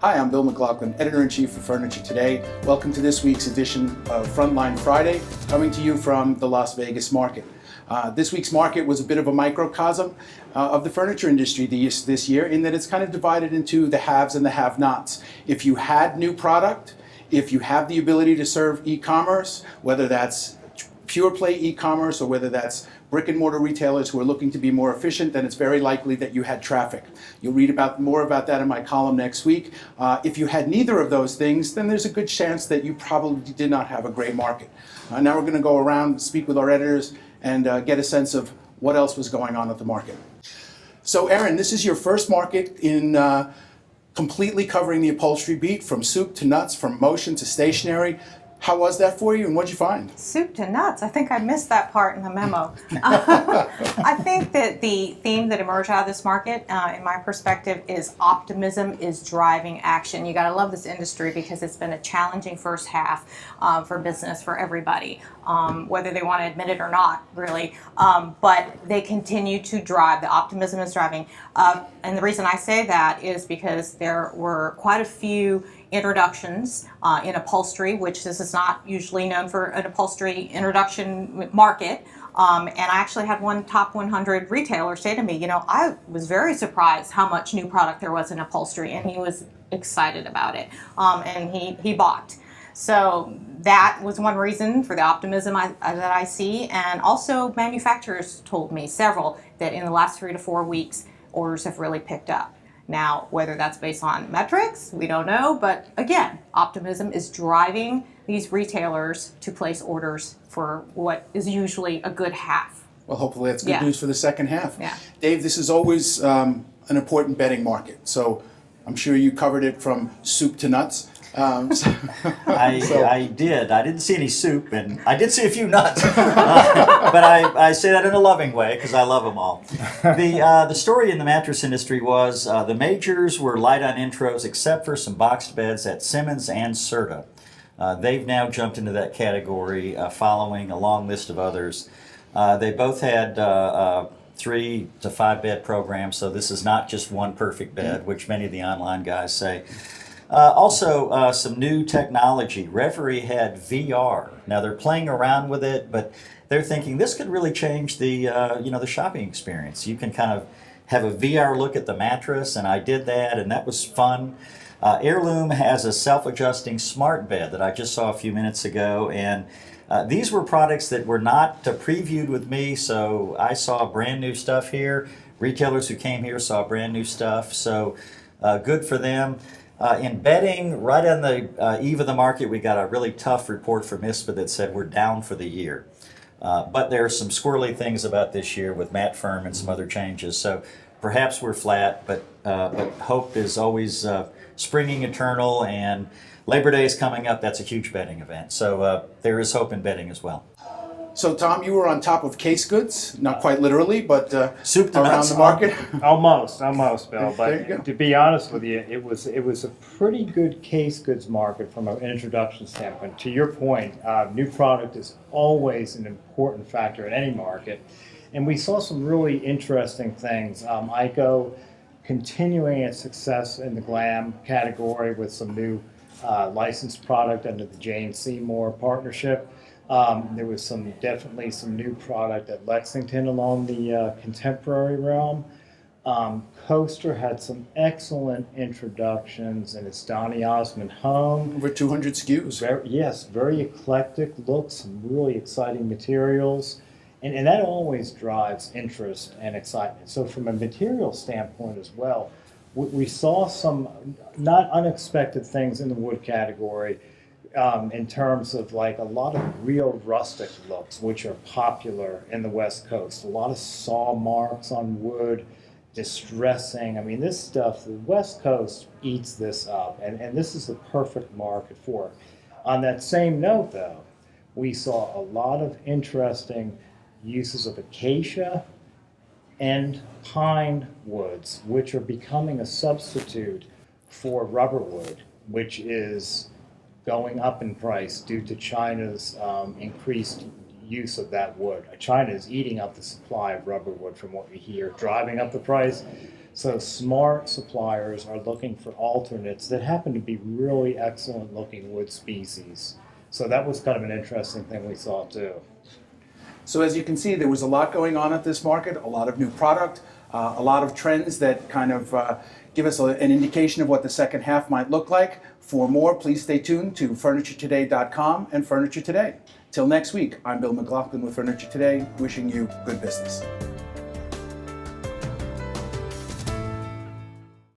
Hi, I'm Bill McLaughlin, Editor-in-Chief for Furniture Today. Welcome to this week's edition of Frontline Friday, coming to you from the Las Vegas market. This week's market was a bit of a microcosm of the furniture industry this year, in that it's kind of divided into the haves and the have-nots. If you had new product, if you have the ability to serve e-commerce, whether that's pure play e-commerce or whether that's brick and mortar retailers who are looking to be more efficient, then it's very likely that you had traffic. You'll read more about that in my column next week. If you had neither of those things, then there's a good chance that you probably did not have a great market. Now we're going to go around, speak with our editors, and get a sense of what else was going on at the market. So Erin, this is your first market in completely covering the upholstery beat, from soup to nuts, from motion to stationary. How was that for you, and what did you find? Soup to nuts. I think I missed that part in the memo. I think that the theme that emerged out of this market, in my perspective, is optimism is driving action. You gotta love this industry because it's been a challenging first half for business for everybody, whether they want to admit it or not, really. But they continue to drive. The optimism is driving. And the reason I say that is because there were quite a few introductions in upholstery, which this is not usually known for an upholstery introduction market. And I actually had one top 100 retailer say to me, you know, I was very surprised how much new product there was in upholstery, and he was excited about it, and he bought. So that was one reason for the optimism that I see. And also manufacturers told me, several, that in the last 3 to 4 weeks, orders have really picked up. Now, whether that's based on metrics, we don't know, but again, optimism is driving these retailers to place orders for what is usually a good half. Well, hopefully that's good news for the second half. Yeah. Dave, this is always an important bedding market, so I'm sure you covered it from soup to nuts. I did. I didn't see any soup, and I did see a few nuts. But I say that in a loving way because I love them all. The story in the mattress industry was the majors were light on intros except for some boxed beds at Simmons and Serta. They've now jumped into that category following a long list of others. They both had 3 to 5 bed programs, so this is not just one perfect bed, which many of the online guys say. Also, some new technology. Reverie had VR. Now they're playing around with it, but they're thinking this could really change the the shopping experience. You can kind of have a VR look at the mattress, and I did that, and that was fun. Heirloom has a self-adjusting smart bed that I just saw a few minutes ago, and these were products that were not previewed with me, so I saw brand new stuff here. Retailers who came here saw brand new stuff, so good for them. In bedding, right on the eve of the market, we got a really tough report from ISPA that said we're down for the year. But there are some squirrely things about this year with Matt Firm and some other changes. So perhaps we're flat, but hope is always springing eternal, and Labor Day is coming up. That's a huge bedding event. So there is hope in bedding as well. So Tom, you were on top of case goods, not quite literally, but soup to around nuts. the market. Almost, Bill. There you go. But to be honest with you, it was a pretty good case goods market from an introduction standpoint. To your point, new product is always an important factor in any market, and we saw some really interesting things. ICO continuing its success in the glam category with some new licensed product under the Jane Seymour partnership. There was definitely some new product at Lexington along the contemporary realm. Coaster had some excellent introductions in its Donny Osmond home. Over 200 SKUs. Very eclectic looks, some really exciting materials. And that always drives interest and excitement. So from a material standpoint as well, we saw some not unexpected things in the wood category. In terms of like a lot of real rustic looks, which are popular in the West Coast. A lot of saw marks on wood, distressing. I mean, this stuff, the West Coast eats this up, and this is the perfect market for it. On that same note, though, we saw a lot of interesting uses of acacia and pine woods, which are becoming a substitute for rubber wood, which is going up in price due to China's increased use of that wood. China is eating up the supply of rubber wood from what we hear, driving up the price. So smart suppliers are looking for alternates that happen to be really excellent looking wood species. So that was kind of an interesting thing we saw too. So as you can see, there was a lot going on at this market, a lot of new product, a lot of trends that kind of give us an indication of what the second half might look like. For more, please stay tuned to FurnitureToday.com and Furniture Today. Till next week, I'm Bill McLaughlin with Furniture Today, wishing you good business.